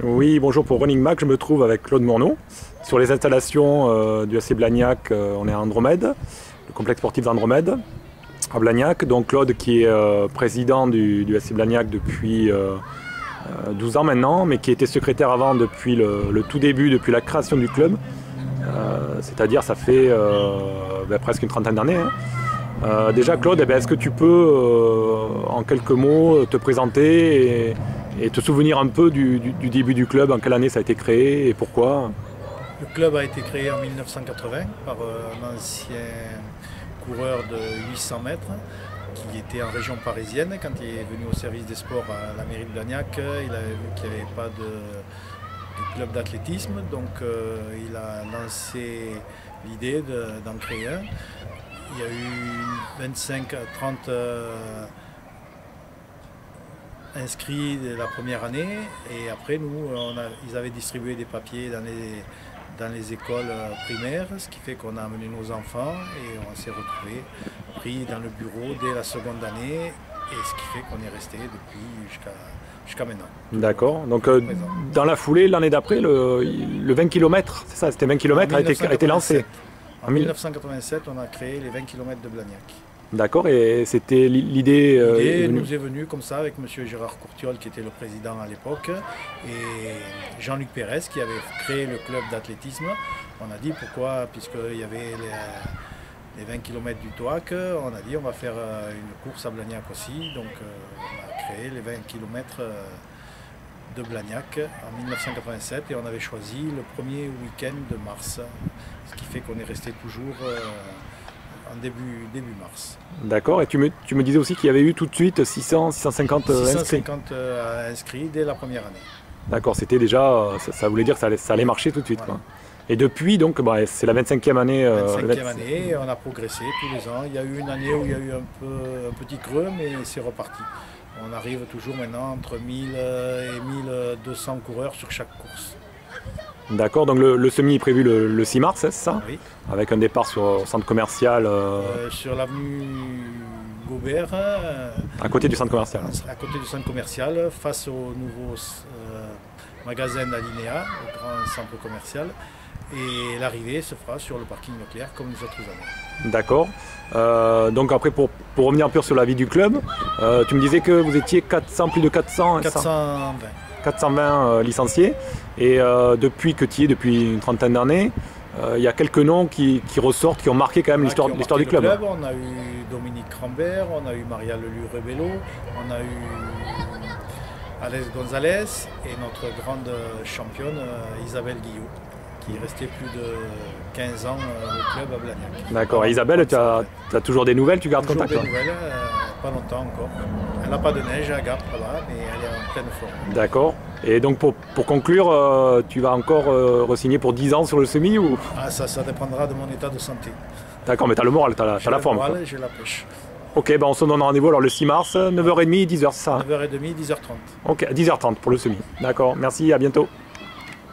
Oui, bonjour, pour Running Mac, je me trouve avec Claude Morneau. Sur les installations du AC Blagnac, on est à Andromède, le complexe sportif d'Andromède, à Blagnac. Donc Claude qui est président du AC Blagnac depuis 12 ans maintenant, mais qui était secrétaire avant depuis le tout début, depuis la création du club. C'est-à-dire ça fait presque une trentaine d'années. Déjà Claude, est-ce que tu peux en quelques mots te présenter et te souvenir un peu du début du club, en quelle année ça a été créé et pourquoi? Le club a été créé en 1980 par un ancien coureur de 800 mètres qui était en région parisienne. Quand il est venu au service des sports à la mairie de Blagnac, il avait vu qu'il n'y avait pas de club d'athlétisme, donc il a lancé l'idée d'en créer un. Il y a eu 25-30 inscrits la première année et après ils avaient distribué des papiers dans les écoles primaires, ce qui fait qu'on a amené nos enfants et on s'est retrouvés pris dans le bureau dès la seconde année et ce qui fait qu'on est resté depuis jusqu'à maintenant. D'accord, donc dans la foulée, l'année d'après, le 20 km, c'est ça, c'était 20 km a été lancé. En 1987, on a créé les 20 km de Blagnac. D'accord, et c'était l'idée nous est venue comme ça avec M. Gérard Courtiol qui était le président à l'époque et Jean-Luc Pérez qui avait créé le club d'athlétisme. On a dit pourquoi, puisqu'il y avait les 20 km du TOAC, on a dit on va faire une course à Blagnac aussi. Donc on a créé les 20 km de Blagnac en 1987 et on avait choisi le premier week-end de mars, ce qui fait qu'on est resté toujours en début mars. D'accord, et tu me disais aussi qu'il y avait eu tout de suite 650 inscrits dès la première année. D'accord, c'était déjà, ça voulait dire que ça allait marcher tout de suite. Voilà. Quoi. Et depuis, donc, c'est la 25e année. 25e année, on a progressé tous les ans. Il y a eu une année où il y a eu un petit creux, mais c'est reparti. On arrive toujours maintenant entre 1000 et 1200 coureurs sur chaque course. D'accord, donc le semi est prévu le 6 mars, c'est ça? Oui. Avec un départ sur le centre commercial. Sur l'avenue Gobert. À côté du centre commercial. À côté du centre commercial, face au nouveau magasin d'Alinéa, le grand centre commercial. Et l'arrivée se fera sur le parking Leclerc comme les autres années. D'accord. Donc après, pour revenir un peu sur la vie du club, tu me disais que vous étiez plus de 400 420 licenciés. Et depuis que tu y es, depuis une trentaine d'années, il y a quelques noms qui ressortent, qui ont marqué quand même l'histoire du club. On a eu Dominique Rambert, on a eu Maria Lelure-Rebello, on a eu Alex Gonzalez et notre grande championne Isabelle Guillot, qui est restée plus de 15 ans au club à Blagnac. D'accord. Et Isabelle, tu as toujours des nouvelles, tu gardes contact? Toujours des nouvelles, pas longtemps encore. Elle n'a pas de neige à Gap là-bas, mais elle est en pleine forme. D'accord. Et donc pour conclure, tu vas encore re-signer pour 10 ans sur le semi ou... Ça dépendra de mon état de santé. D'accord, mais tu as le moral, tu as la forme. J'ai le moral, j'ai la pêche. Ok, on se donne rendez-vous alors le 6 mars, 9h30, 10h, c'est ça? 9h30, 10h30. Ok, 10h30 pour le semi. D'accord, merci, à bientôt.